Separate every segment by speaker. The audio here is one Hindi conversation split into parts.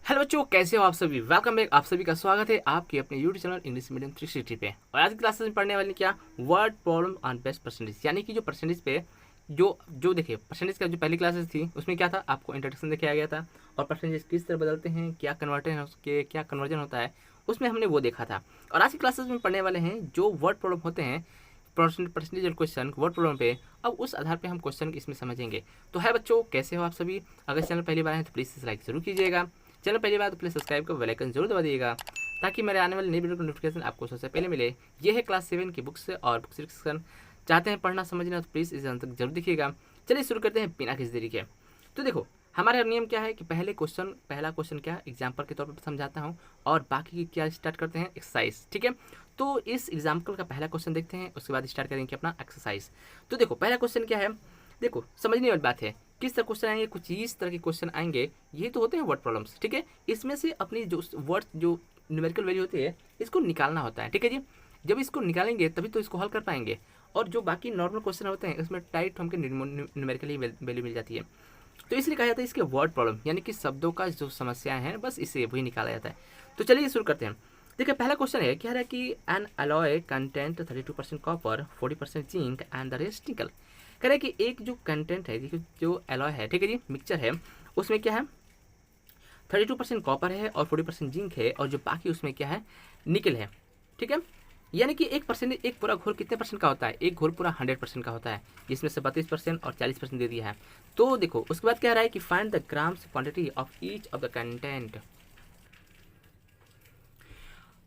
Speaker 1: हेलो बच्चों, कैसे हो आप सभी। Welcome back. आप सभी का स्वागत है आपके अपने यूट्यूब चैनल इंग्लिश मीडियम 360 पे। और आज की क्लासेस में पढ़ने वाले क्या word problem on best percentage, यानी कि जो परसेंटेज पे जो जो देखिए परसेंटेज का जो पहली क्लासेस थी उसमें क्या था, आपको इंट्रोडक्शन दिखाया गया था और परसेंटेज किस तरह बदलते हैं, क्या कन्वर्जन होता है, उसमें हमने वो देखा था। और आज की क्लासेस में पढ़ने वाले हैं जो वर्ड प्रॉब्लम होते हैं परसेंटेज और क्वेश्चन वर्ड प्रॉब्लम पे। अब उस आधार पे हम क्वेश्चन इसमें समझेंगे। तो है बच्चों, कैसे हो आप सभी। अगर चैनल पहली बार है तो प्लीज़ लाइक जरूर कीजिएगा। चैनल पहली बार तो प्लीज़ सब्सक्राइब कर बेल आइकन जरूर दबा दिएगा ताकि मेरे आने वाले नई वीडियो का नोटिफिकेशन आपको सबसे पहले मिले। ये है क्लास 7 की बुक्स और बुक सेक्शन। चाहते हैं पढ़ना समझना तो प्लीज़ इस अंत तक जरूर दिखिएगा। चलिए शुरू करते हैं बिना किसी देरी के। तो देखो, हमारा नियम क्या है कि पहला क्वेश्चन क्या है एग्जाम्पल के तौर पर समझाता हूँ और बाकी की क्या स्टार्ट करते हैं एक्सरसाइज। ठीक है, तो इस एग्जाम्पल का पहला क्वेश्चन देखते हैं, उसके बाद स्टार्ट करेंगे अपना एक्सरसाइज। तो देखो पहला क्वेश्चन क्या है, देखो समझने वाली बात है। किस तरह क्वेश्चन आएंगे, कुछ इस तरह के क्वेश्चन आएंगे। ये तो होते हैं वर्ड प्रॉब्लम्स। ठीक है, इसमें से अपनी जो वर्ड जो न्यूमेरिकल वैल्यू होती है इसको निकालना होता है। ठीक है जी, जब इसको निकालेंगे तभी तो इसको हल कर पाएंगे। और जो बाकी नॉर्मल क्वेश्चन होते हैं उसमें टाइट हमको न्यूमेरिकली वैल्यू मिल जाती है। तो इसलिए कहा जाता है इसके वर्ड प्रॉब्लम, यानी कि शब्दों का जो समस्याएं हैं बस इससे वही निकाला जाता है। तो चलिए शुरू करते हैं। देखिए पहला क्वेश्चन है, क्या है कि N alloy content 32% copper 40% zinc and the rest निकल। कह रहे हैं कि एक जो कंटेंट है, देखिए जो अलॉय है, ठीक है जी, मिक्सचर है, उसमें क्या है 32% कॉपर है और 40% जिंक है और जो बाकी उसमें क्या है निकल है। ठीक है, यानी कि एक पूरा घोल कितने परसेंट का होता है, एक घोल पूरा 100% का होता है, जिसमें से 32% और 40% दे दिया है। तो देखो उसके बाद कह रहा है कि find the grams quantity of each of the content,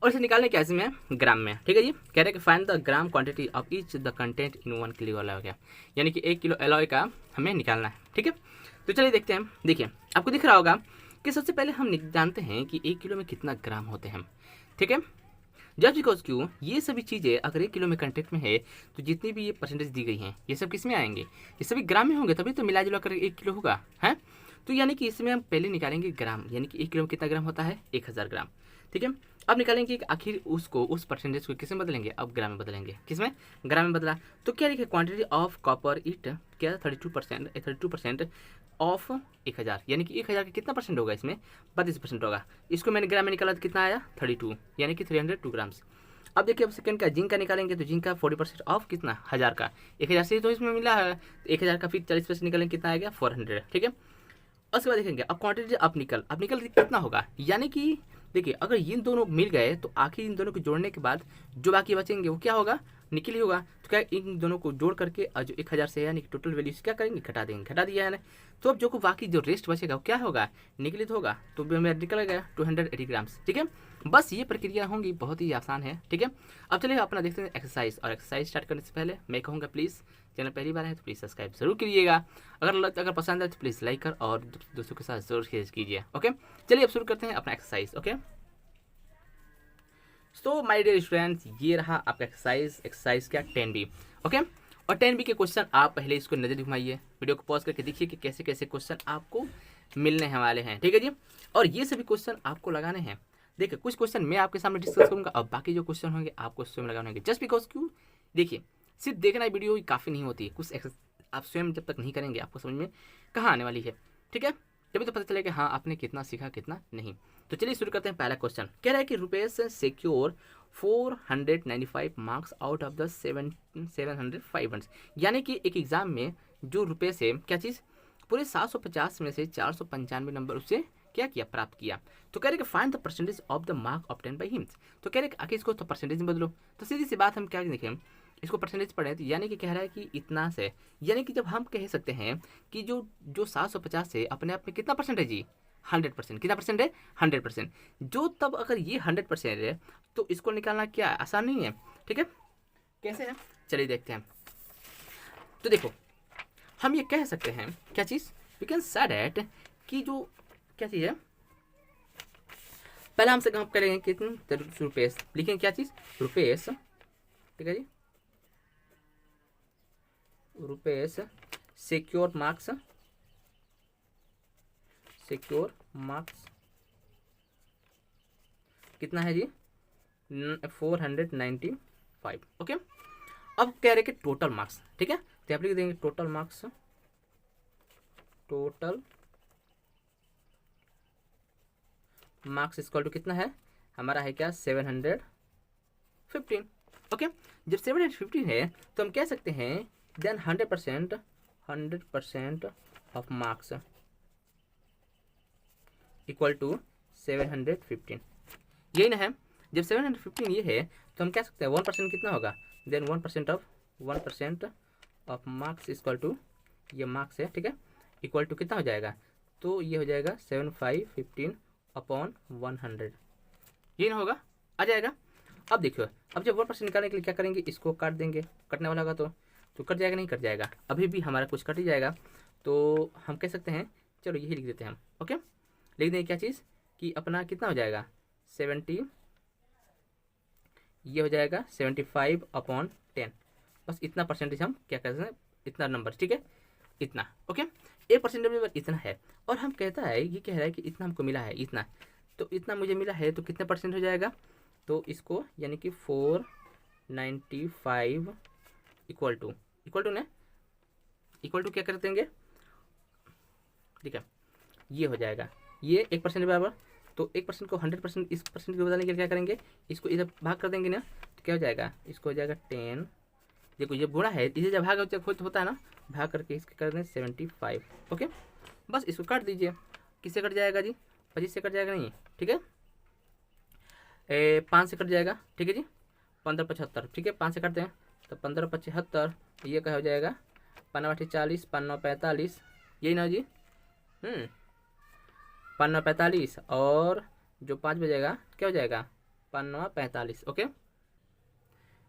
Speaker 1: और इसे निकालने क्या इसमें ग्राम में। ठीक है जी, कह रहे हैं कि find the gram quantity of each the content in 1 kilo alloy का, यानी कि 1 किलो अलॉय का हमें निकालना है। ठीक है, तो चलिए देखते हैं। देखिए आपको दिख रहा होगा कि सबसे पहले हम जानते हैं कि 1 किलो में कितना ग्राम होते हैं। ठीक है, जस्ट बिकॉज क्यों, ये सभी चीज़ें अगर 1 किलो में कंटेंट में है तो जितनी भी ये परसेंटेज दी गई हैं ये सब किस में आएंगे, ये सभी ग्राम में होंगे, तभी तो मिला जुला कर 1 किलो होगा है। तो यानी कि इसमें हम पहले निकालेंगे ग्राम, यानी कि 1 किलो में कितना ग्राम होता है 1000 ग्राम। ठीक है, अब निकालेंगे कि आखिर उसको उस परसेंटेज को किस में बदलेंगे, अब ग्राम में बदलेंगे। किस में, ग्राम में बदला। तो क्या लिखे क्वांटिटी ऑफ कॉपर इट क्या 32% ऑफ 1000, यानी कि 1000 का कितना परसेंट होगा इसमें 32% होगा। इसको मैंने ग्राम में निकाला तो कितना आया 32, यानी कि 302 ग्राम्स। अब देखिए अब सेकंड का जिंक का निकालेंगे तो जिंक का 40% ऑफ कितना 1000 का, 1000 से तो इसमें मिला है, तो 1000 का फिर 40% निकालेंगे कितना आएगा 400। ठीक है, उसके बाद देखेंगे अब क्वांटिटी अब निकल कितना होगा, यानी कि देखिए अगर इन दोनों मिल गए तो आखिर इन दोनों को जोड़ने के बाद जो बाकी बचेंगे वो क्या होगा निकल ही होगा। तो क्या इन दोनों को जोड़ करके जो 1000 से है यानी कि टोटल वैल्यू क्या करेंगे घटा देंगे, घटा दिया है ना। तो अब जो को बाकी जो रेस्ट बचेगा वो क्या होगा निकलित होगा, तो मेरा निकल गया 280 ग्राम्स। ठीक है, बस ये प्रक्रिया होंगी, बहुत ही आसान है। ठीक है, अब चलिए अपना देखते हैं एक्सरसाइज। और एक्सरसाइज स्टार्ट करने से पहले मैं कहूँगा प्लीज़ चैनल पहली बार है तो प्लीज़ सब्सक्राइब जरूर कीजिएगा। अगर पसंद है तो प्लीज़ लाइक कर और दोस्तों के साथ जरूर शेयर कीजिए। ओके, चलिए अब शुरू करते हैं अपना exercise. Okay, so my dear students, ये रहा आपका एक्सरसाइज क्या 10B। ओके, और 10B के क्वेश्चन आप पहले इसको नजर घुमाइए, वीडियो को पॉज करके देखिए कि कैसे कैसे क्वेश्चन आपको मिलने हैं वाले हैं। ठीक है जी, और ये सभी क्वेश्चन आपको लगाने हैं। देखिए कुछ क्वेश्चन मैं आपके सामने डिस्कस करूंगा और बाकी जो क्वेश्चन होंगे आपको स्वयं लगाने होंगे। जस्ट बिकॉज क्यों, देखिए सिर्फ देखना वीडियो काफ़ी नहीं होती, कुछ आप स्वयं जब तक नहीं करेंगे आपको समझ में कहाँ आने वाली है। ठीक है, तभी तो पता चलेगा हाँ आपने कितना सीखा कितना नहीं। तो चलिए शुरू करते हैं। पहला क्वेश्चन कह रहा है कि Rupesh secure 495 marks out of the 705, यानी कि एक एग्जाम में जो रुपेश है क्या चीज़ पूरे 750 में से 495 नंबर उससे क्या किया प्राप्त किया। तो कह रहे कि find the percentage of the mark obtain by him. तो कह रहे कि आखिर इसको तो परसेंटेज में बदलो। तो सीधी सी बात हम क्या देखें, इसको परसेंटेज पढ़े तो यानी कि कह रहा है कि इतना से, यानी कि जब हम कह सकते हैं कि जो जो 750 से अपने आप में कितना परसेंट है जी 100%, कितना परसेंट है 100%। जो तब अगर ये 100% है तो इसको निकालना क्या आसान नहीं है। ठीक है, कैसे है चलिए देखते हैं। तो देखो हम ये कह सकते हैं क्या चीज़, वी कैन से दैट कि जो क्या चीज़ है, पहले हमसे हम करेंगे कितने रुपेश, लिखेंगे क्या चीज़ रुपेश। ठीक है जी, रुपेश सिक्योर मार्क्स कितना है जी 495। ओके, अब कह रहे कि टोटल मार्क्स। ठीक है, तो आप लिख देंगे total marks, total marks equal to कितना है हमारा है क्या 715। ओके, जब 715 है तो हम कह सकते हैं then 100% of marks equal to 715। यही ना है, जब 715 ये है तो हम कह सकते हैं 1% कितना होगा, then 1% of marks equal to ये मार्क्स है, ठीक है, इक्वल टू कितना हो जाएगा, तो ये हो जाएगा 7515/100, ये ना होगा, आ जाएगा। अब देखियो, अब जब 1% निकालने के लिए क्या करेंगे, इसको काट देंगे, कटने वाला होगा तो कट जाएगा, नहीं कट जाएगा, अभी भी हमारा कुछ कट ही जाएगा। तो हम कह सकते हैं, चलो यही लिख देते हैं हम। ओके, लिख देंगे क्या चीज़ कि अपना कितना हो जाएगा 70, ये हो जाएगा 75/10, बस इतना परसेंटेज हम क्या कर सकते हैं, इतना नंबर, ठीक है, इतना। ओके, 1% इतना है, और हम कहता है, ये कह रहा है कि इतना हमको मिला है, इतना, तो इतना मुझे मिला है, तो कितना परसेंट हो जाएगा, तो इसको यानी कि 495 इक्वल टू ना, इक्वल टू क्या कर देंगे, ठीक है, ये हो जाएगा, ये 1% बराबर, तो 1% को 100% इस परसेंट को बदलने के लिए क्या करेंगे, इसको इधर भाग कर देंगे ना, तो क्या हो जाएगा, इसको हो जाएगा 10, देखो ये गुणा है, इसे जब भाग होता है ना, भाग करके इसके कर दें 75। ओके, बस इसको काट दीजिए, किससे कट जाएगा जी, 25 से कट जाएगा, नहीं, ठीक है, 5 से कट जाएगा, ठीक है जी, 15/75, ठीक है, 5 से काटते हैं तो 15/75, ये क्या हो जाएगा, 5×8 = 40, 5×9 = 45, यही ना जी, 5×9 = 45, और जो 5 बजेगा क्या हो जाएगा, 5×9 = 45। ओके,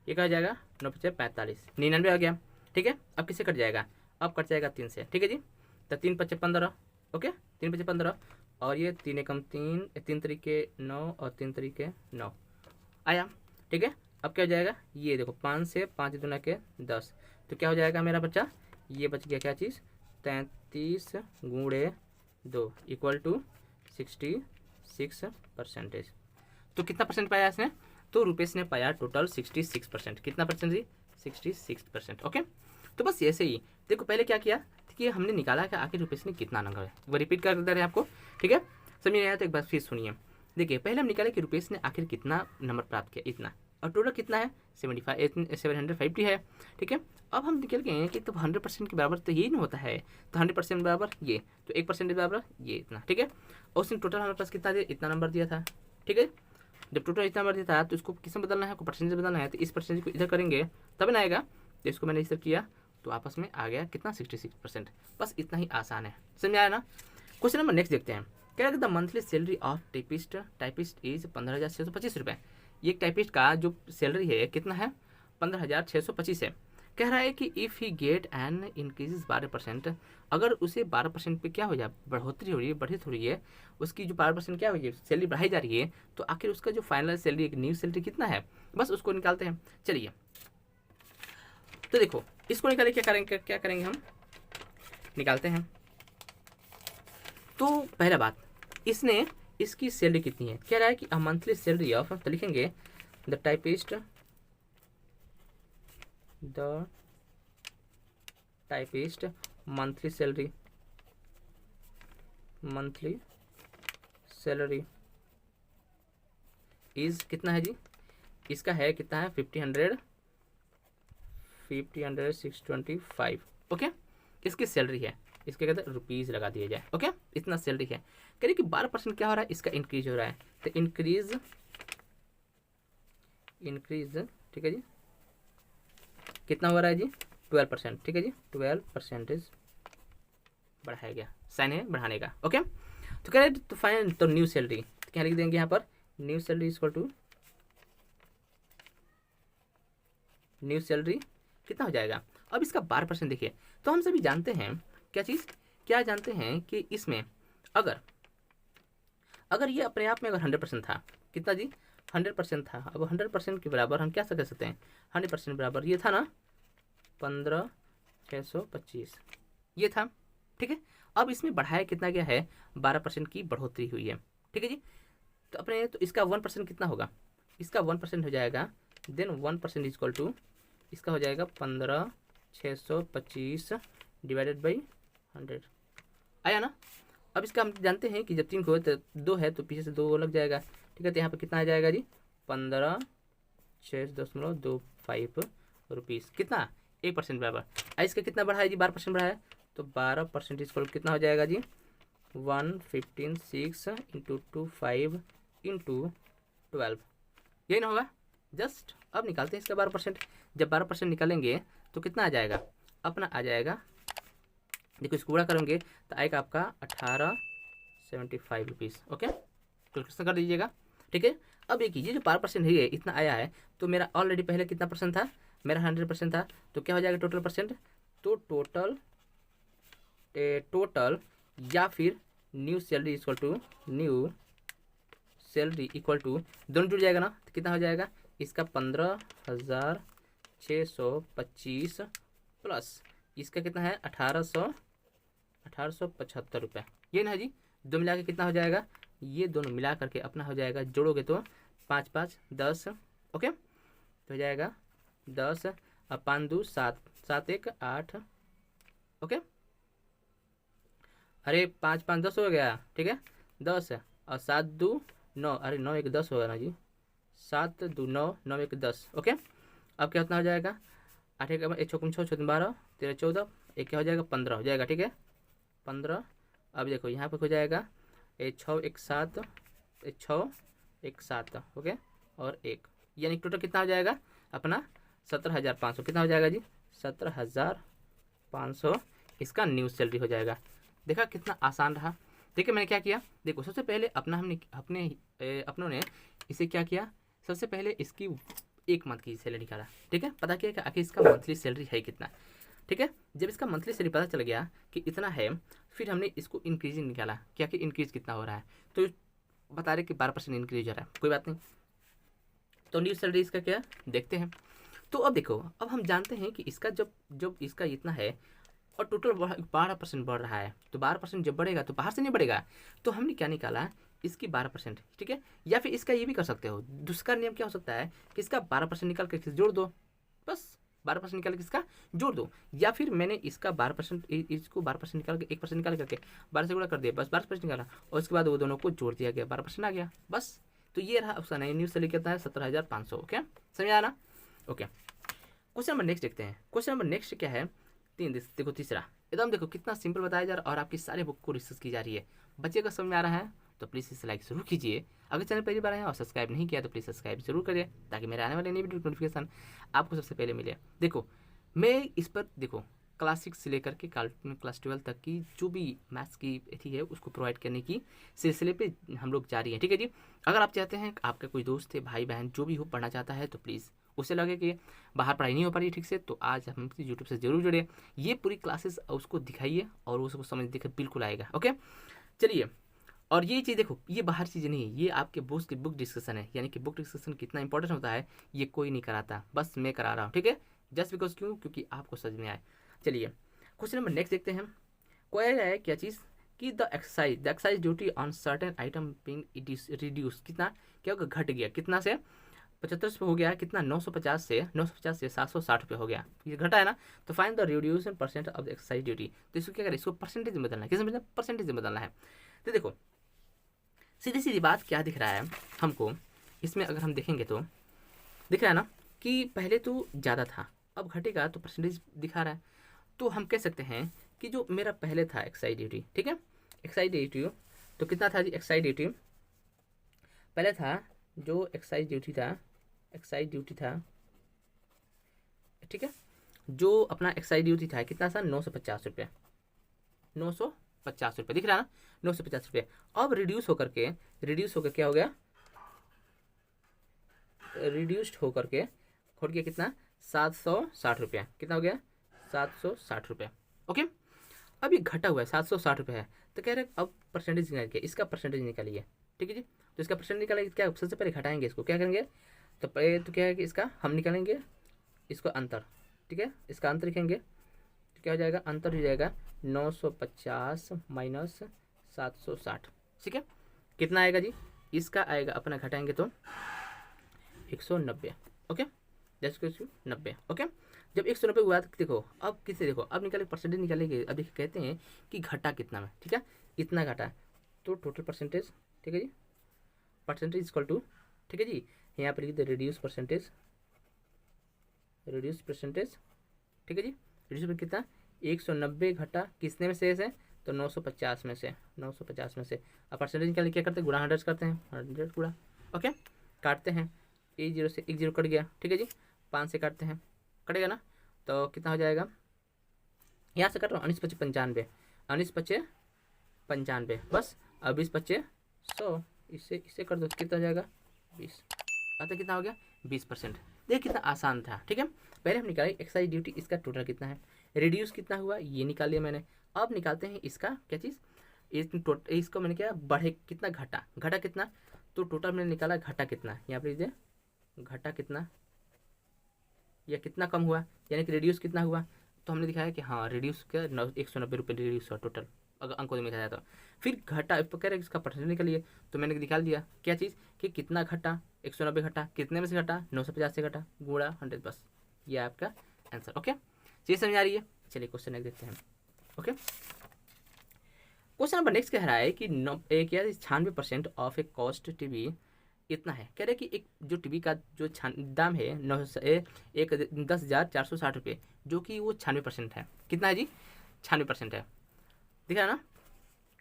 Speaker 1: ये क्या हो जाएगा, 9×5 = 45, 99 आ गया, ठीक है। अब किससे कट जाएगा, अब कट जाएगा 3 से, ठीक है जी, तो 3×5 = 15। ओके, 3×5 = 15, और ये 3 × 3, 3 तरीके 9, और 3 तरीके 9 आया, ठीक है। अब क्या हो जाएगा, ये देखो 5 से 5 दूना के 10, तो क्या हो जाएगा मेरा बच्चा, ये बच गया क्या चीज़, 33×2 इक्वल टू 66%। तो कितना परसेंट पाया इसने, तो रुपेश ने पाया टोटल 66%। कितना परसेंट जी, 66%। ओके, तो बस ऐसे ही देखो, पहले क्या किया कि हमने निकाला कि आखिर रुपेश ने कितना नंबर है, वो रिपीट कर दे रहे हैं आपको, ठीक है, समझ नहीं आया तो एक बार फिर सुनिए। देखिए, पहले हम निकाले कि रुपेश ने आखिर कितना नंबर प्राप्त किया, इतना, और टोटल कितना है 750 है, ठीक है। अब हम निकल गए हैं कि तो 100% के बराबर तो यही नहीं होता है, तो 100% बराबर ये, तो 1% बराबर ये, इतना, ठीक है। और उसने टोटल हमारे पास कितना दिया, इतना नंबर दिया था, ठीक है। जब टोटल इतना नंबर दिया था तो इसको किसमें बदलना है, को परसेंटेज बदलना है, तो इस परसेंटेज को इधर करेंगे तब ना आएगा, तो इसको मैंने इधर किया तो आपस में आ गया कितना 66%। बस इतना ही आसान है, समझ में आया ना। क्वेश्चन नंबर नेक्स्ट देखते हैं, क्या the monthly salary of typist is 15,625 रुपये। ये टाइपिस्ट का जो सैलरी है कितना है, 15,625 है। कह रहा है कि if he get an increase 12%, अगर उसे 12% पे क्या हो जाए, बढ़ोतरी हो रही है, बढ़ित हो रही है, उसकी जो 12% क्या हो रही है, सैलरी बढ़ाई जा रही है, तो आखिर उसका जो फाइनल सैलरी, एक न्यू सैलरी कितना है, बस उसको निकालते हैं। चलिए, तो देखो इसको निकाले, क्या करेंगे हम, निकालते हैं। तो पहला बात, इसने इसकी सैलरी कितनी है, कह रहा है कि अ मंथली सैलरी ऑफ, तो लिखेंगे the typist monthly salary is कितना है जी, इसका है कितना है 50,625। ओके, इसकी सैलरी है, इसके कहते हैं रुपीज़ लगा दिया जाए। ओके, इतना सैलरी है, कह रही कि 12% क्या हो रहा है, इसका इंक्रीज हो रहा है, तो इंक्रीज, ठीक है जी, कितना हो रहा है जी 12%, ठीक है जी, 12% बढ़ाया गया, साइन है बढ़ाने का। ओके, तो कह रहे तो फाइन, तो न्यू सैलरी क्या लिख देंगे यहाँ पर, new salary equal to, new salary कितना हो जाएगा, अब इसका 12% देखिए, तो हम सभी जानते हैं क्या चीज़, क्या जानते हैं कि इसमें अगर ये अपने आप में अगर 100% था, कितना जी 100% था, अब 100% के बराबर हम क्या कर सकते हैं, 100% बराबर ये था ना 15,625, ये था, ठीक है। अब इसमें बढ़ाया कितना गया है, 12% की बढ़ोतरी हुई है, ठीक है जी। तो अपने तो इसका 1% कितना होगा, इसका 1% हो जाएगा, देन 1% इक्वल टू, इसका हो जाएगा 15,625 डिवाइडेड बाई 100, आया ना। अब इसका हम जानते हैं कि जब 3 को 2 है तो पीछे से 2 लग जाएगा, ठीक है। तो यहाँ पर कितना आ जाएगा जी 15,6.25 रुपीज़, कितना 1% बराबर। इसका कितना बढ़ा है जी 12% बढ़ा है, तो 12% इसको कितना हो जाएगा जी 115.6 इंटू 25 इंटू 12, यही ना होगा। जस्ट अब निकालते हैं इसका 12%। जब 12% निकालेंगे तो कितना आ जाएगा अपना, आ जाएगा देखो इसको पूरा करेंगे तो आएगा आपका 1875 रुपीज़। ओके, कैलकुलेशन कर दीजिएगा, ठीक है। अब ये कीजिए जो 12% है इतना आया है, तो मेरा ऑलरेडी पहले कितना परसेंट था, मेरा 100% था, तो क्या हो जाएगा टोटल परसेंट, तो टोटल या फिर न्यू सैलरी इक्वल टू दोनों जुड़ जाएगा ना, तो कितना हो जाएगा इसका 15,625 प्लस इसका कितना है 1875 रुपये, ये ना जी। दो मिला के कितना हो जाएगा, ये दोनों मिला करके अपना हो जाएगा, जोड़ोगे तो 5 5 10, ओके, तो हो जाएगा 10 और 5 2 7 7 1 8, ओके। अरे 5 5 10 हो गया, ठीक है, 10 और 7 2 9, अरे 9 1 10 होगा ना जी, 7 2 9 9 1 10, ओके। अब क्या उतना हो जाएगा 8 1 6 6 6 12 13 14, एक क्या हो जाएगा 15 हो जाएगा, ठीक है 15। अब देखो यहाँ पर हो जाएगा 6 1 7 6 1 7, ओके, और 1, यानी टोटल कितना हो जाएगा अपना 17,500, कितना हो जाएगा जी 17,500 इसका न्यू सैलरी हो जाएगा। देखा कितना आसान रहा। देखिए मैंने क्या किया, देखो सबसे पहले अपनों ने इसे क्या किया, सबसे पहले इसकी 1 मंथ की सैलरी निकाला, ठीक है, पता किया कि आखिर इसका मंथली सैलरी है कितना, ठीक है। जब इसका मंथली सैलरी पता चल गया कि इतना है, फिर हमने इसको इंक्रीजिंग निकाला, क्या कि इंक्रीज कितना हो रहा है, तो बता रहे कि 12% इंक्रीज हो रहा है, कोई बात नहीं। तो न्यू सैलरी इसका क्या देखते हैं। तो अब देखो, अब हम जानते हैं कि इसका जब इसका इतना है और टोटल 12% बढ़ रहा है, तो 12% जब बढ़ेगा तो बाहर से नहीं बढ़ेगा, तो हमने क्या निकाला इसकी 12%, ठीक है। या फिर इसका ये भी कर सकते हो, दूसरा नियम क्या हो सकता है कि इसका 12% निकाल कर जोड़ दो, बस 12% निकाल के इसका जोड़ दो, या फिर मैंने इसका 12% इसको 12% निकाल के 1% निकाल करके 12 से गुणा कर दिया, बस 12% निकाला और उसके बाद वो दोनों को जोड़ दिया गया, 12% आ गया, बस। तो ये रहा उसका नया न्यू सैलरी कितना है 17,500, ओके, समझ आया ना, ओके। क्वेश्चन नंबर नेक्स्ट देखते हैं। क्वेश्चन नंबर नेक्स्ट क्या है, देखो तीसरा, एकदम देखो कितना सिंपल बताया जा रहा है और आपकी सारे बुक को रिसर्च की जा रही है। बच्चे का समझ में आ रहा है तो प्लीज़ इसे लाइक जरूर कीजिए। अगर चैनल पहली बार आए और सब्सक्राइब नहीं किया तो प्लीज़ सब्सक्राइब जरूर करिए, ताकि मेरे आने वाले नई वीडियो नोटिफिकेशन आपको सबसे पहले मिले। देखो मैं इस पर देखो क्लास 6 से लेकर के क्लास 12 तक की जो भी मैथ्स की थी है उसको प्रोवाइड करने की सिलसिले पे हम लोग जारी हैं, ठीक है जी। अगर आप चाहते हैं आपका कोई दोस्त है, भाई बहन जो भी हो पढ़ना चाहता है, तो प्लीज़ उससे लगे कि बाहर पढ़ाई नहीं हो पा रही ठीक से, तो आज हम यूट्यूब से जरूर जुड़े, ये पूरी क्लासेस उसको दिखाइए और उसको समझ देखिए बिल्कुल आएगा, ओके। चलिए, और ये चीज़ देखो, ये बाहर चीज़ें नहीं है, ये आपके बुक डिस्कशन है, यानी कि बुक डिस्कशन कितना इंपॉर्टेंट होता है ये कोई नहीं कराता, बस मैं करा रहा हूँ, ठीक है, जस्ट बिकॉज क्योंकि आपको समझ में आए। चलिए क्वेश्चन नंबर नेक्स्ट देखते हैं। कोई है क्या चीज़ कि the excise duty on certain item being reduce, कितना क्या होगा घट गया, कितना से 75 हो गया, कितना 950 से 760 रुपये हो गया, ये घटा है ना। तो find the reduction percent of the excise duty, तो इसको क्या करें, इसको परसेंटेज में बदलना है, किस में परसेंटेज में बदलना है। तो देखो सीधी सीधी बात क्या दिख रहा है हमको इसमें, अगर हम देखेंगे तो दिख रहा है ना कि पहले तो ज़्यादा था, अब घटेगा तो परसेंटेज दिखा रहा है। तो हम कह सकते हैं कि जो मेरा पहले था एक्साइज ड्यूटी, ठीक है, एक्साइज ड्यूटी तो कितना था जी, एक्साइज ड्यूटी पहले था, जो एक्साइज ड्यूटी था, ठीक है, जो अपना एक्साइज ड्यूटी था कितना था 950 रुपये, 950 रुपये दिख रहा है ना, 950 रुपये। अब रिड्यूस होकर क्या हो गया, रिड्यूस्ड होकर के खोट गया कितना 760 रुपये, कितना हो गया 760 रुपये, ओके। अब ये घटा हुआ है 760 रुपये है, तो कह रहे अब परसेंटेज निकालिए, इसका परसेंटेज निकालिए, ठीक है जी। तो इसका परसेंटेज निकालेंगे, क्या सबसे पहले घटाएंगे इसको, क्या करेंगे, तो पहले तो क्या है कि इसका हम निकालेंगे इसको अंतर, ठीक है, इसका अंतर लिखेंगे तो क्या हो जाएगा, अंतर हो जाएगा 950 माइनस 760, ठीक है, कितना आएगा जी, इसका आएगा अपना घटाएंगे तो 190, ओके, जैसे 90, ओके। जब 190 हुआ तो देखो अब किससे, देखो अब निकाले परसेंटेज निकालेंगे, अभी कहते हैं कि घटा कितना में, ठीक है, इतना घटा, तो टोटल परसेंटेज, ठीक है जी, परसेंटेज इक्वल टू, ठीक है जी, यहाँ पर लिख दे रिड्यूस परसेंटेज, ठीक है जी, रिड्यूस पर कितना 190 घटा किसने में से तो 950 में से, 950 में से। अब परसेंटेज निकालने क्या करते हैं, गुणा 100 करते हैं, 100 गुणा, ओके, काटते हैं, एक जीरो से एक जीरो कट गया, ठीक है जी, 5 से काटते हैं, कटेगा ना, तो कितना हो जाएगा, यहाँ से कट रहा हूँ 19 पच्चे 95, 19 पच्चे 95 बस, अब 20 पच्चे 100, इससे कर दो, कितना हो जाएगा 20, अतः कितना हो गया 20%। देखिए कितना आसान था, ठीक है। पहले हम निकाले एक्साइज ड्यूटी, इसका टोटल कितना है, रिड्यूस कितना हुआ ये निकाल लिया मैंने। अब निकालते हैं इसका क्या चीज़, इसको मैंने क्या बढ़े कितना घटा कितना, तो टोटल मैंने निकाला घटा कितना, यहाँ पर लीजिए घटा कितना या कितना कम हुआ, यानी कि रिड्यूस कितना हुआ, तो हमने दिखाया कि हाँ रिड्यूस का 190 रुपये रिड्यूस हुआ टोटल, अगर अंकों में दिखाया तो। फिर घटा कह रहे इसका परसेंटेज निकालिए, तो मैंने निकाल दिया क्या चीज़ कि कितना घटा, 190 घटा, कितने में से घटा 950 से घटा, गुणा 100 बस, ये आपका आंसर। ओके, चीज़ समझ आ रही है। चलिए क्वेश्चन एक देखते हैं। ओके, क्वेश्चन नंबर नेक्स्ट कह रहा है कि 96% ऑफ ए कॉस्ट टीवी इतना है। कह रहे कि एक जो टीवी का जो दाम है 10,460 रुपये, जो कि वो 96% है। कितना है जी, 96% है, दिख रहा है ना,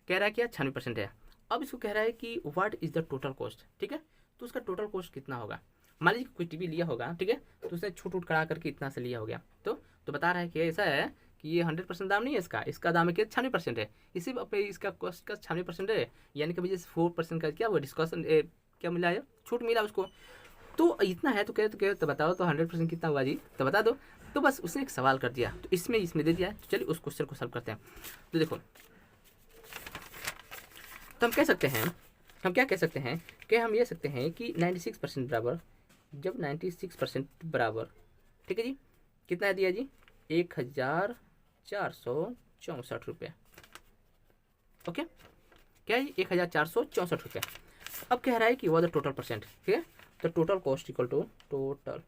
Speaker 1: कह रहा है क्या 96% है। अब इसको कह रहा है कि what is the total cost, ठीक है, तो उसका टोटल कॉस्ट कितना होगा। मान लीजिए कोई टीवी लिया होगा, ठीक है, तो उसने छूट उट करा करके इतना से लिया हो गया, तो बता रहा है कि ऐसा है कि ये 100% दाम नहीं है इसका दाम है कि 96% है, इसी पे इसका कॉस्ट का 96% है, यानी कि मुझे 4% का क्या वो डिस्काउंट क्या मिला है, छूट मिला उसको, तो इतना है। तो कहे तो बताओ तो 100% कितना हुआ जी, तो बता दो। तो बस उसने एक सवाल कर दिया, तो इसमें दे दिया है। तो चलिए उस क्वेश्चन को सॉल्व करते हैं। तो देखो, तो हम क्या कह सकते हैं कि हम ये सकते हैं कि 96% बराबर, जब 96% बराबर, ठीक है जी, कितना दिया जी 1,464 रुपये। ओके, क्या है 1,464 रुपये। अब कह रहा है कि वो द टोटल परसेंट, ठीक है, तो total cost equal to total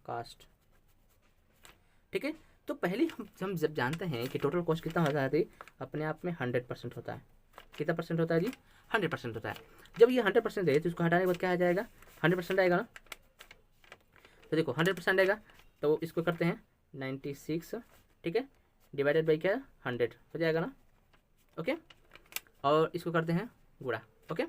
Speaker 1: cost, ठीक है। तो पहले हम जब जानते हैं कि टोटल कॉस्ट कितना होता है, अपने आप में 100% होता है। कितना परसेंट होता है जी, 100% होता है। जब ये 100% है तो इसको हटाने के बाद क्या आ जाएगा, 100% आएगा ना। तो देखो 100% आएगा, तो इसको करते हैं 96, ठीक है, डिवाइडेड बाई क्या 100 हो जाएगा ना। ओके, और इसको करते हैं गुणा। ओके,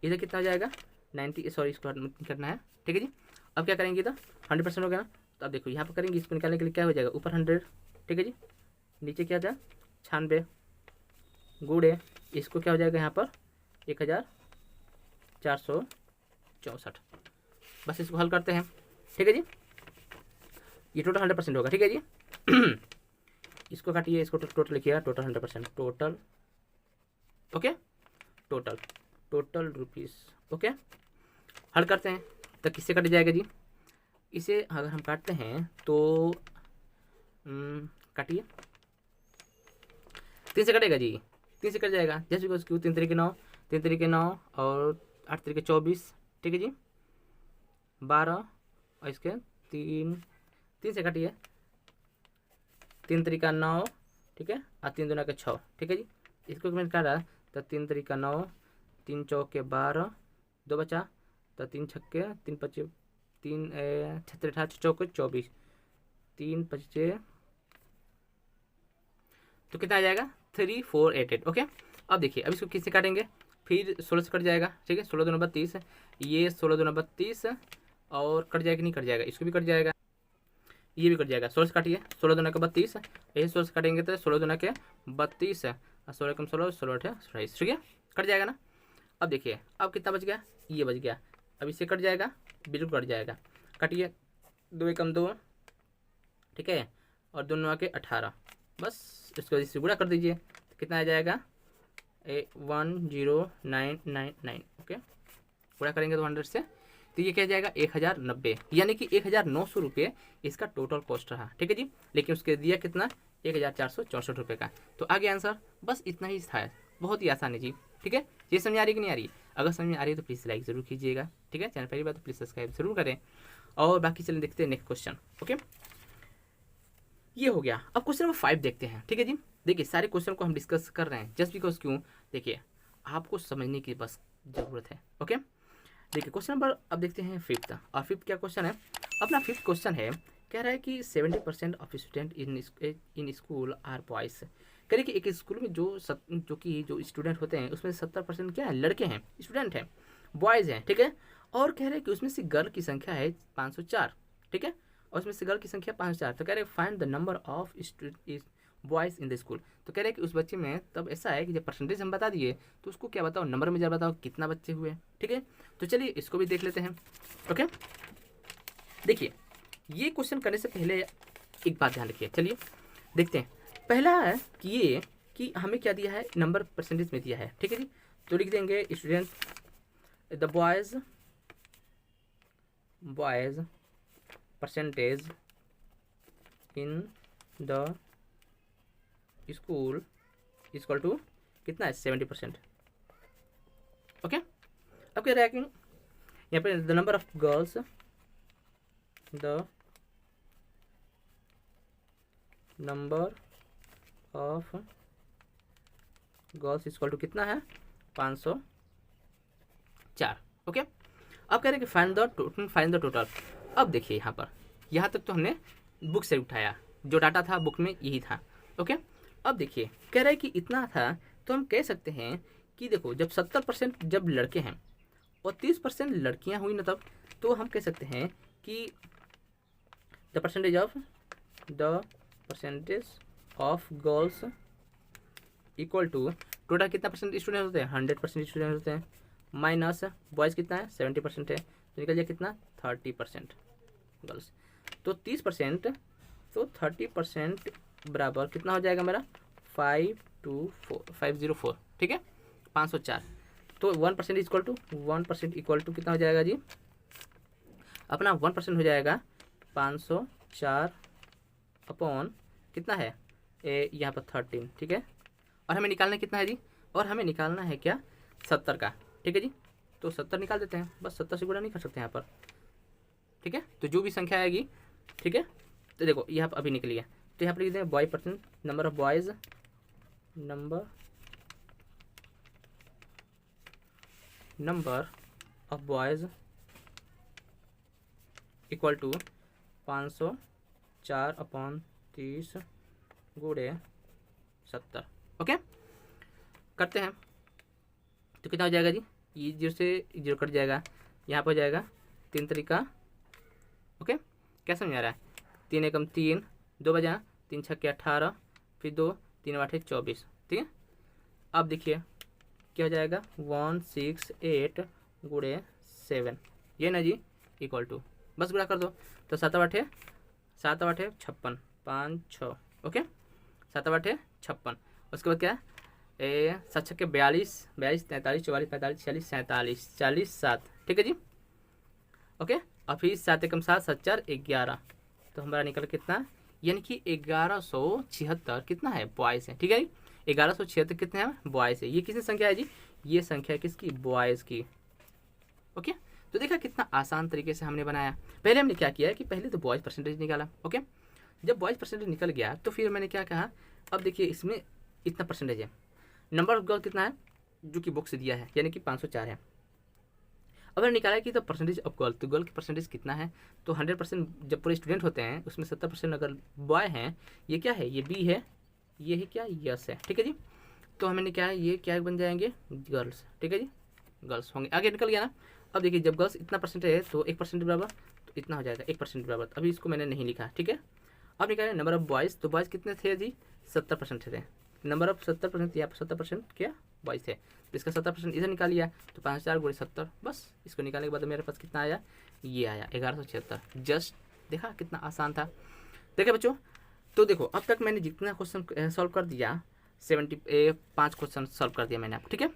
Speaker 1: इधर कितना हो जाएगा 90, सॉरी इसको करना है, ठीक है जी। अब क्या करेंगे, तो 100% हो गया ना। तो अब देखो यहाँ पर करेंगे, इसको निकालने के लिए क्या हो जाएगा, ऊपर 100, ठीक है जी, नीचे क्या था 96 गुणे, इसको क्या हो जाएगा यहाँ पर 1,464। बस इसको हल करते हैं, ठीक है जी, ये टोटल 100% होगा, ठीक है जी। इसको काटिए, इसको टोटल लिखिएगा, total 100%, total, okay, total rupees. Okay, हल करते हैं तो किससे कट जाएगा जी, इसे अगर हम काटते हैं तो काटिए, 3 से कटेगा जी, 3 से कट जाएगा, जैसे उसकी 3 तरीके 9, 3 तरीके 9 और 8 तरीके 24, ठीक है जी, 12 और इसके 3 से काटिए, 3 तरीका 9, ठीक है, और 3 दूना के 6, ठीक है जी। इसको मैंने काटा तो 3 तरीका 9, 3 चौके 12, 2 बचा, तो 3 छक्के 3 पच्चे 3 छत्तर 18 चौके 24, 3 पच्चे, तो कितना आ जाएगा 3488। ओके, अब देखिए, अब इसको किससे काटेंगे, फिर 16 से कट जाएगा, ठीक है, 16 दूना 32, ये 16 दूना 32 और कट जाएगा, नहीं कट जाएगा, इसको भी कट जाएगा, ये भी कट जाएगा, 16 से काटिए, 16 दूना के 32, यही 16 से काटेंगे तो 16 दूना के 32 और 16 कम 16, 16 8 28, ठीक है, कट जाएगा ना। अब देखिए, अब कितना बच गया, ये बच गया, अब इससे कट जाएगा, बिल्कुल कट जाएगा, काटिए, 2 एकम 2, ठीक है, और 2 9 के 18, बस इसको इससे गुणा कर दीजिए, तो कितना आ जाएगा 10999। ओके, गुणा करेंगे तो 100 से, तो ये क्या जाएगा 1090, यानी कि 1900 रुपये इसका टोटल कॉस्ट रहा, ठीक है जी। लेकिन उसके दिया कितना 1,464 रुपये का। तो आगे आंसर बस इतना ही था, बहुत ही आसान है जी, ठीक है। ये समझ आ रही कि नहीं आ रही, अगर समझ में आ रही है तो प्लीज़ लाइक ज़रूर कीजिएगा, ठीक है, चैनल पहली बार तो प्लीज़ सब्सक्राइब जरूर करें। और बाकी चलिए देखते हैं नेक्स्ट क्वेश्चन। ओके, ये हो गया। अब क्वेश्चन नंबर 5 देखते हैं, ठीक है जी। देखिए सारे क्वेश्चन को हम डिस्कस कर रहे हैं जस्ट बिकॉज क्यों, देखिए आपको समझने की बस ज़रूरत है। ओके, देखिए क्वेश्चन नंबर अब देखते हैं 5th। और 5th क्या क्वेश्चन है अपना? 5th क्वेश्चन है, कह रहा है कि 70% of student in school are boys. कह रहे कि एक स्कूल में जो स्टूडेंट होते हैं उसमें 70% क्या है, लड़के हैं, स्टूडेंट हैं, बॉयज़ हैं, ठीक है। और कह रहे हैं कि उसमें से गर्ल की संख्या है 504, ठीक है, और उसमें से गर्ल की संख्या 504। तो कह रहे हैं find the number of boys in the school. तो कह रहे हैं कि उस बच्चे में तब ऐसा है कि जब परसेंटेज हम बता दिए तो उसको क्या बताओ, नंबर में जब बताओ कितना बच्चे हुए, ठीक है। तो चलिए इसको भी देख लेते हैं। ओके, देखिए ये क्वेश्चन करने से पहले एक बात ध्यान रखिए। चलिए देखते हैं। पहला है कि ये कि हमें क्या दिया है, नंबर परसेंटेज में दिया है, ठीक है जी। तो लिख देंगे student the boys percentage in the school equal to कितना है, 70%। ओके, अब कह रहा है कि यहाँ पे the number of girls, the number of girls equal to कितना है, 504। ओके, अब कह रहे हैं कि फाइंड द टोटल। अब देखिए यहाँ तक तो हमने बुक से उठाया, जो डाटा था बुक में यही था। ओके, अब देखिए कह रहा है कि इतना था, तो हम कह सकते हैं कि देखो जब 70% जब लड़के हैं और 30% लड़कियां हुई ना, तब तो हम कह सकते हैं कि the percentage of girls equal to total कितना परसेंट स्टूडेंट होते हैं, 100% स्टूडेंट होते हैं, माइनस बॉयज़ कितना है, 70% है, तो निकल जाए कितना, 30% गर्ल्स। तो 30%, तो 30% बराबर कितना हो जाएगा मेरा, 504, ठीक है, 504। तो 1% इक्वल टू कितना हो जाएगा जी अपना, 1% हो जाएगा 504 अपॉन कितना है यहाँ पर 13, ठीक है। और हमें निकालना कितना है जी, और हमें निकालना है क्या, 70 का, ठीक है जी। तो 70 निकाल देते हैं, बस 70 से गुणा नहीं कर सकते यहाँ पर, ठीक है। तो जो भी संख्या आएगी, ठीक है, तो देखो यहाँ पर अभी निकली है, तो यहाँ पर लिख दें boy percent, number of boys, number of boys equal to 504 upon 30 गुणे 70। ओके, करते हैं तो कितना हो जाएगा जी, ये 0 से 0 कट जाएगा, यहाँ पर हो जाएगा 3 तरीका। ओके, क्या समझ आ रहा है, 3 एकम 3, 2 बजा 3 छक्के 18, फिर 2 3 8 24, ठीक है। अब देखिए क्या हो जाएगा, 168 गुणे 7, ये ना जी, इक्वल टू, बस गुणा कर दो, तो 7 8 56, 5 6, ओके, 7 8 56। उसके बाद क्या है, 7 छक्के 42, 43 44 45 46 47 40 7, ठीक है जी। ओके, और फिर 7 एकम 7 7 4 11, तो हमारा निकल कितना, यानी कि 1176 कितना है, बॉयज़ है, ठीक है जी। 1176 कितने हैं, बॉयज़ है। ये किसकी संख्या है जी, ये संख्या है किसकी, बॉयज़ की। ओके, तो देखा कितना आसान तरीके से हमने बनाया। पहले हमने क्या किया है कि पहले तो बॉयज़ परसेंटेज निकाला। ओके, जब बॉयज़ परसेंटेज निकल गया तो फिर मैंने क्या कहा, अब देखिए इसमें इतना परसेंटेज है, नंबर ऑफ गर्ल कितना है जो कि बुक से दिया है, यानी कि 504 है। अब मैंने निकाला कि तो परसेंटेज ऑफ गर्ल, तो गर्ल की परसेंटेज कितना है, तो 100% जब पूरे स्टूडेंट होते हैं उसमें 70% अगर बॉय हैं, ये क्या है, ये बी है, ये है क्या, यस है, ठीक है जी। तो हमने क्या है, ये क्या बन जाएंगे, गर्ल्स, ठीक है जी, गर्ल्स होंगे। आगे निकल गया ना। अब देखिए जब गर्ल्स इतना परसेंटेज है तो 1% बराबर, तो इतना हो जाएगा 1% बराबर, अभी इसको मैंने नहीं लिखा, ठीक है। अब निकाले नंबर ऑफ बॉयज़, तो बॉयज़ कितने थे जी, 70% थे, नंबर ऑफ 70%, यहाँ पर 70% क्या बॉयज़ थे, तो इसका 70% इधर निकाल लिया, तो 5,4 गुणे 70, बस इसको निकालने के बाद मेरे पास कितना आया, ये आया 1176। जस्ट देखा कितना आसान था। देखिए बच्चों, तो देखो अब तक मैंने जितना क्वेश्चन सॉल्व कर दिया, 5 क्वेश्चन सॉल्व कर दिया मैंने, ठीक है।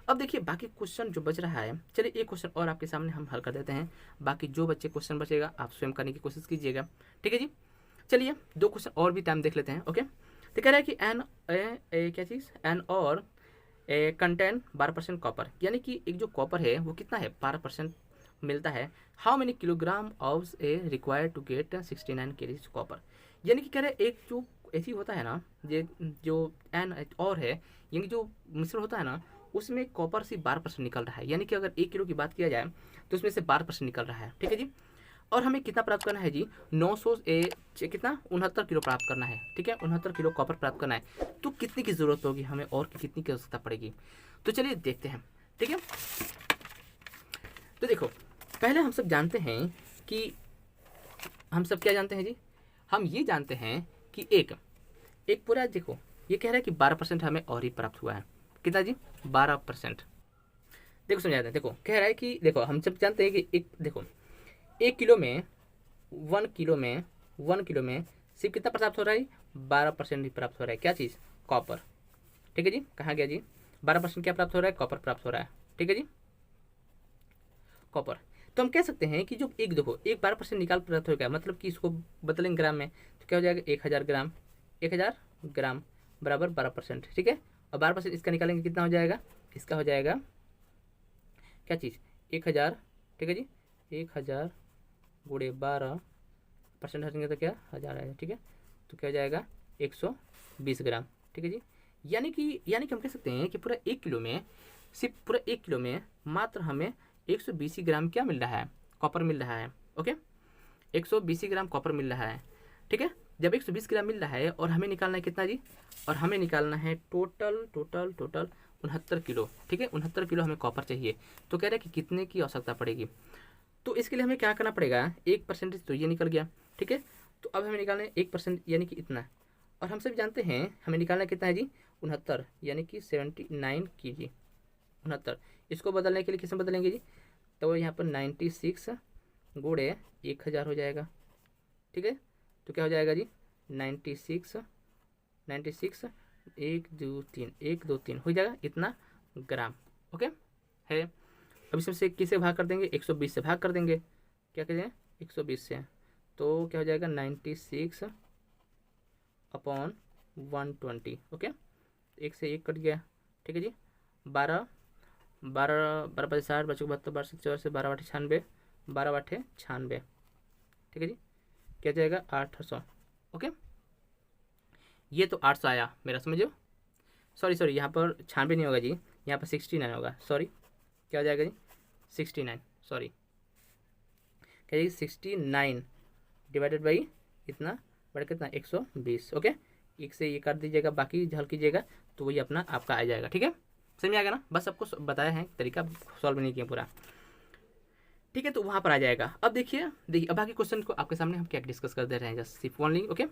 Speaker 1: अब देखिए बाकी क्वेश्चन जो बच रहा है, चलिए एक क्वेश्चन और आपके सामने हम हल कर देते हैं, बाकी जो बच्चे क्वेश्चन बचेगा आप स्वयं करने की कोशिश कीजिएगा, ठीक है जी। चलिए 2 क्वेश्चन और भी टाइम देख लेते हैं। ओके, तो कह रहा है कि क्या चीज़, एन और कंटेन 12% कॉपर, यानी कि एक जो कॉपर है वो कितना है, 12% मिलता है। How many kilogram of a required to get 69 kg copper, यानी कि कह रहे एक जो ऐसी होता है ना, ये जो एन और है, यानी जो मिश्रण होता है ना, उसमें कॉपर से 12% निकल रहा है। यानी कि अगर 1 किलो की बात किया जाए तो उसमें से 12% निकल रहा है। ठीक है जी। और हमें कितना प्राप्त करना है जी, 900 कितना 69 किलो प्राप्त करना है। ठीक है, 69 किलो कॉपर प्राप्त करना है। तो कितनी की ज़रूरत होगी हमें और कितनी की आवश्यकता पड़ेगी, तो चलिए देखते हैं। ठीक है, तो देखो पहले हम सब जानते हैं कि हम सब क्या जानते हैं जी, हम ये जानते हैं कि एक पूरा देखो ये कह रहा है कि 12% हमें और ही प्राप्त हुआ है। कितना जी, 12%। देखो समझाते हैं, देखो कह रहा है कि देखो हम सब जानते हैं कि एक देखो 1 किलो में 1 किलो में सिर्फ कितना प्राप्त हो रहा है, 12% ही प्राप्त हो रहा है। क्या चीज़, कॉपर। ठीक है जी, कहाँ गया जी, 12% क्या प्राप्त हो रहा है, कॉपर प्राप्त हो रहा है। ठीक है जी, कॉपर। तो हम कह सकते हैं कि जो एक देखो एक 12% निकाल प्राप्त हो गया, मतलब कि इसको बदलेंगे ग्राम में तो क्या हो जाएगा, 1000 ग्राम, 1000 ग्राम बराबर 12%। ठीक है, और 12% इसका निकालेंगे कितना हो जाएगा, इसका हो जाएगा क्या चीज़, 1000। ठीक है जी, 1000 गुणे 12% हटेंगे तो क्या 1000 आएगा। ठीक है, तो क्या हो जाएगा 120 ग्राम। ठीक है जी, यानी कि हम कह सकते हैं कि पूरा 1 किलो में, सिर्फ पूरा 1 किलो में मात्र हमें 120 ग्राम क्या मिल रहा है, कॉपर मिल रहा है। ओके, 120 ग्राम कॉपर मिल रहा है। ठीक है, जब 120 ग्राम मिल रहा है और हमें निकालना है कितना जी, और हमें निकालना है टोटल 69 किलो। ठीक है, 69 किलो हमें कॉपर चाहिए। तो कह रहे हैं कि कितने की आवश्यकता पड़ेगी, तो इसके लिए हमें क्या करना पड़ेगा, 1% तो ये निकल गया। ठीक है, तो अब हमें निकालना है 1% यानी कि इतना, और हम सब जानते हैं हमें निकालना कितना है जी, 69 यानी कि 79 कीजिए 69। इसको बदलने के लिए किसमें बदलेंगे जी, तो यहाँ पर 96 गुणे 1000 हो जाएगा। ठीक है, तो क्या हो जाएगा जी, 96 1 2 3 हो जाएगा इतना ग्राम। ओके है, अब इसमें से किसे भाग कर देंगे, 120 से भाग कर देंगे। क्या करें, 120 से, तो क्या हो जाएगा 96 अपॉन 120। ओके, एक से एक कट गया। ठीक है जी, 12 12 12 5 60 बच्चों 72 12 से 4 से 12 8 96 12 8 96। ठीक है जी, क्या जाएगा 800। ओके, ये तो 800 आया मेरा, समझो। सॉरी यहाँ पर 96 नहीं होगा जी, यहाँ पर 69 होगा। सॉरी, क्या हो जाएगा जी 69, सॉरी क्या जाएगी 69 डिवाइडेड बाई इतना बड़ा कितना 120। ओके, एक से ये कर दीजिएगा, बाकी हल कीजिएगा तो वही अपना आपका आ जाएगा। ठीक है, समझ में आ गया ना, बस आपको बताया है तरीका, सॉल्व नहीं किया पूरा। ठीक है, तो वहाँ पर आ जाएगा। अब देखिए अब बाकी क्वेश्चन को आपके सामने हम क्या डिस्कस कर दे रहे हैं, जस्ट सिर्फ ओनली। ओके,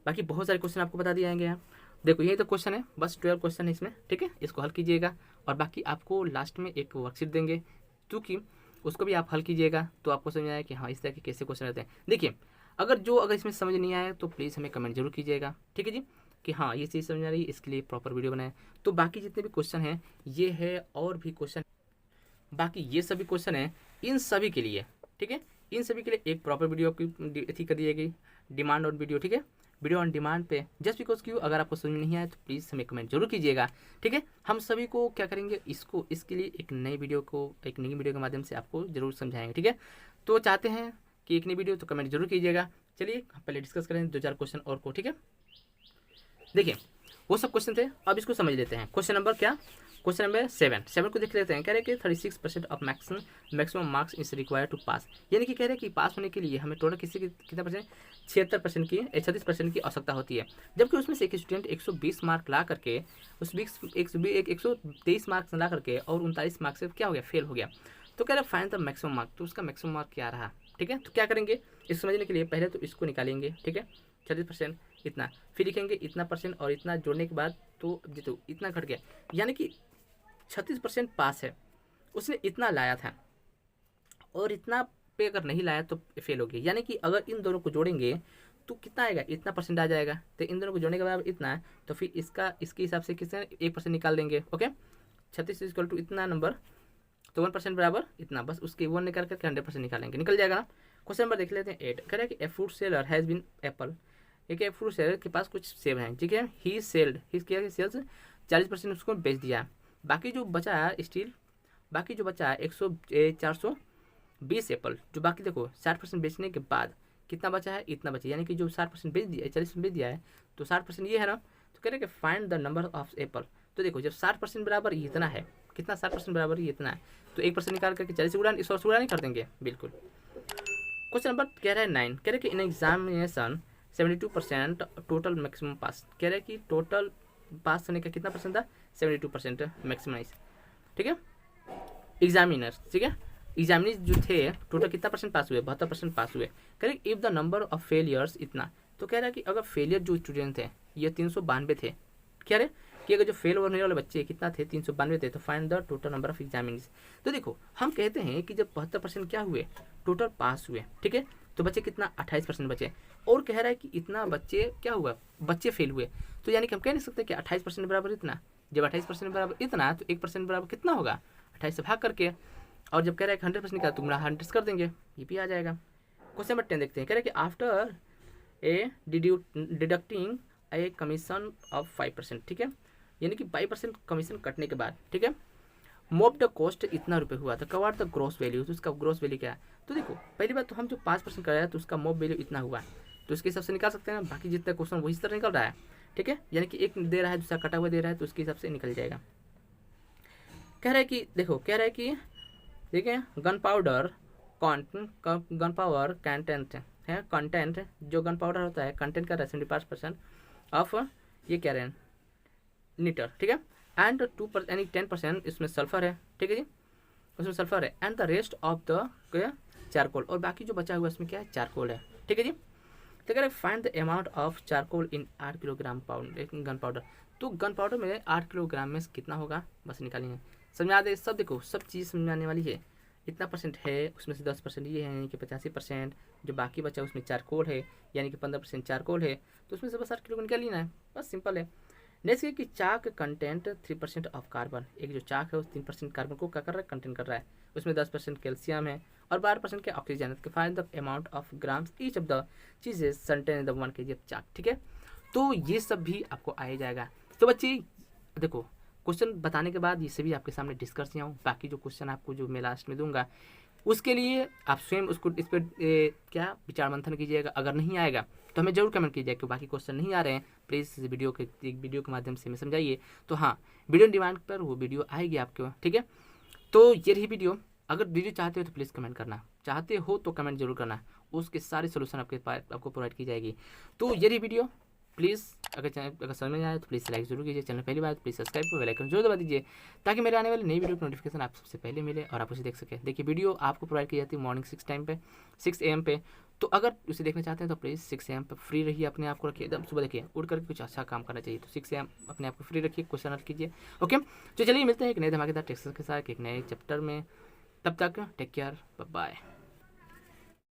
Speaker 1: बाकी बहुत सारे क्वेश्चन आपको बता दिए जाएंगे यहाँ। देखो यही तो क्वेश्चन है, बस 12 क्वेश्चन है इसमें। ठीक है, इसको हल कीजिएगा, और बाकी आपको लास्ट में एक वर्कशीट देंगे, क्योंकि उसको भी आप हल कीजिएगा तो आपको समझ आए कि हाँ इस तरह के कैसे क्वेश्चन रहते हैं। देखिए अगर इसमें समझ नहीं आया तो प्लीज़ हमें कमेंट जरूर कीजिएगा। ठीक है जी, कि हाँ ये चीज़ समझ आ रही है, इसके लिए प्रॉपर वीडियो बनाए। तो बाकी जितने भी क्वेश्चन हैं ये है, और भी क्वेश्चन बाकी ये सभी क्वेश्चन हैं, इन सभी के लिए। ठीक है, इन सभी के लिए एक प्रॉपर वीडियो की अथी कर दी जाएगी, डिमांड ऑन वीडियो। ठीक है, वीडियो ऑन डिमांड पे, जस्ट बिकॉज क्यों, अगर आपको समझ नहीं आया तो प्लीज़ हमें कमेंट जरूर कीजिएगा। ठीक है, हम सभी को क्या करेंगे, इसके लिए एक नई वीडियो के माध्यम से आपको जरूर समझाएंगे। ठीक है, तो चाहते हैं कि एक नई वीडियो, तो कमेंट जरूर कीजिएगा। चलिए पहले डिस्कस करें 2-4 क्वेश्चन और को। ठीक है, देखिए वो सब क्वेश्चन थे, अब इसको समझ लेते हैं। क्वेश्चन नंबर क्या, क्वेश्चन नंबर 7 को देख लेते हैं। कह रहे हैं कि 36% of maximum marks is required to pass, यानी कि कह रहे हैं कि पास होने के लिए हमें टोटल कितना परसेंट, 76% की 36% की आवश्यकता होती है। जबकि उसमें से एक स्टूडेंट 120 मार्क ला करके, उस 123 मार्क्स ला करके और 39 मार्क्स से क्या हो गया, फेल हो गया। तो कह रहे हैं फाइंड द मैक्सिमम मार्क, तो उसका मैक्सिमम मार्क क्या रहा। ठीक है, तो क्या करेंगे इस समझने के लिए, पहले तो इसको निकालेंगे। ठीक है, 36% इतना, फिर लिखेंगे इतना परसेंट, और इतना जोड़ने के बाद तो जितो इतना घट गया, यानी कि 36% पास है, उसने इतना लाया था, और इतना पे अगर नहीं लाया तो फेल हो गया। यानी कि अगर इन दोनों को जोड़ेंगे तो कितना आएगा, इतना परसेंट आ जाएगा। तो इन दोनों को जोड़ने के बाद इतना है, तो फिर इसके हिसाब से किसने 1% निकाल देंगे। ओके, 36 इक्वल टू इतना नंबर, तो 1% बराबर इतना, बस उसके 1 निकाल करके 100% निकालेंगे, निकल जाएगा ना। क्वेश्चन नंबर देख लेते हैं 8। कह रहा है कि a fruit seller has been apple, एक फ्रूट सेलर के पास कुछ सेब हैं। ठीक है, ही सेल्ड ही किया सेल्स 40% उसको बेच दिया, बाकी जो बचा है स्टील, बाकी जो बचा है 420 एप्पल, जो बाकी देखो 60% बेचने के बाद कितना बचा है, इतना बचा, यानी कि जो 60% बेच दिया है, 40% बेच दिया है, तो 60% ये है ना। तो कह रहे कि find the number of Apple. तो देखो जब 60% बराबर इतना है, कितना 60% बराबर ही इतना है, तो 1% निकाल करके 40 से गुणा, 100 से गुणा नहीं कर देंगे, बिल्कुल। क्वेश्चन नंबर कह रहा है 9, कह रहे कि in examination 72% total maximum pass. कह रहे कि टोटल पास होने का कितना परसेंट था, 72% मैक्सिमाइज, ठीक है, एग्जामिनर्स, ठीक है, एग्जामिनर्स जो थे टोटल कितना परसेंट पास हुए, 72% पास हुए। कह रहे if the number of failures इतना, तो कह रहा है कि अगर फेलियर जो स्टूडेंट थे ये 392 थे, कह रहे कि अगर जो फेल होने वाले बच्चे कितना थे, 392 थे, तो find the total number of examiners. तो देखो हम कहते हैं कि जब 72% क्या हुए, टोटल पास हुए, ठीक है, तो बच्चे कितना 28% बचे, और कह रहा है कि इतना बच्चे क्या हुआ, बच्चे फेल हुए, तो यानी कि हम कह नहीं सकते कि 28% बराबर इतना। जब 28% बराबर इतना, तो 1% बराबर कितना होगा, 28 से भाग करके, और जब कह रहा है कि 100% का, तो गुणा 100 कर देंगे, ये भी आ जाएगा। क्वेश्चन नंबर 10 देखते हैं, कह रहा है कि after a deducting a commission of 5%, ठीक है, यानी कि 5% कमीशन कटने के बाद, ठीक है, मोब द कॉस्ट इतना रुपये हुआ था, कवर द ग्रॉस वैल्यू, तो उसका ग्रॉस वैल्यू क्या है। तो देखो पहली बात तो हम जो 5% कराया तो उसका मोब वैल्यू इतना हुआ है, तो उसके हिसाब से निकाल सकते हैं, बाकी जितना क्वेश्चन वही तरह निकल रहा है, ठीक है, यानी कि एक दे रहा है दूसरा कटा हुआ दे रहा है, तो उसके हिसाब से निकल जाएगा। कह रहा है कि देखो, कह रहा है कि देखिए गन पाउडर कंटेंट है, कंटेंट जो गन पाउडर होता है कंटेंट का 75% ऑफ ये कह रहे हैं लीटर, ठीक है, एंड 2% यानी 10% इसमें सल्फर है, ठीक है जी, उसमें सल्फर है, and the rest of the charcoal, और बाकी जो बचा हुआ इसमें क्या है, चारकोल है, ठीक है जी। तो कह रहे find the amount of charcoal in 8 kilogram gun powder. तो गन पाउडर में 8 किलोग्राम में कितना होगा, बस निकालेंगे, समझा दे सब, देखो सब चीज़ समझ में आने वाली है। इतना परसेंट है, उसमें से 10% ये है, यानी कि 85%, जो बाकी बचा उसमें चारकोल है, यानी कि 15% चारकोल है, तो उसमें से बस 8 किलो निकाल लेना है, बस सिंपल है। नेक्स्ट है कि चाक कंटेंट 3% ऑफ कार्बन, एक जो चाक है उस 3% कार्बन को क्या कर रहा है, कंटेंट कर रहा है, उसमें 10% कैल्शियम है और 12% के ऑक्सीजन है। Find the amount of grams each of the चीजेज contain in the 1 kg of chalk, ठीक है, तो ये सब भी आपको आ ही जाएगा। तो बच्चे देखो क्वेश्चन बताने के बाद ये सभी आपके सामने डिस्कस किया हूँ, बाकी जो क्वेश्चन आपको जो मैं लास्ट में दूंगा उसके लिए आप स्वयं उसको इस पर क्या विचार मंथन कीजिएगा। अगर नहीं आएगा तो हमें जरूर कमेंट कीजिएगा कि बाकी क्वेश्चन नहीं आ रहे हैं, प्लीज़ इस वीडियो के माध्यम से हमें समझाइए। तो हाँ, वीडियो डिमांड पर वो वीडियो आएगी आपको, ठीक है। तो ये रही वीडियो, अगर वीडियो चाहते हो तो प्लीज़ कमेंट करना, चाहते हो तो कमेंट जरूर करना, उसके सारे सोल्यूशन आपके पास आपको प्रोवाइड की जाएगी। तो ये रही वीडियो, प्लीज़ अगर समझ में आए तो प्लीज़ लाइक जरूर कीजिए, चैनल पहली बार प्लीज़ सब्सक्राइब को बेल आइकन जरूर दबा दीजिए, ताकि मेरे आने वाली नई वीडियो की नोटिफिकेशन आप सबसे पहले मिले और आप उसे देख सकें। देखिए वीडियो आपको प्रोवाइड की जाती है मॉर्निंग 6 AM पे, तो अगर उसे देखना चाहते हैं तो प्लीज़ 6 AM पर फ्री रहिए, अपने आप को रखिए एकदम सुबह, देखिए उठ करके कुछ अच्छा काम करना चाहिए, तो 6 AM अपने आप को फ्री रखिए, क्वेश्चन हल कीजिए। ओके, तो चलिए मिलते हैं एक नए धमाकेदार टेक्स्ट के साथ एक नए चैप्टर में, तब तक टेक केयर, बाय बाय।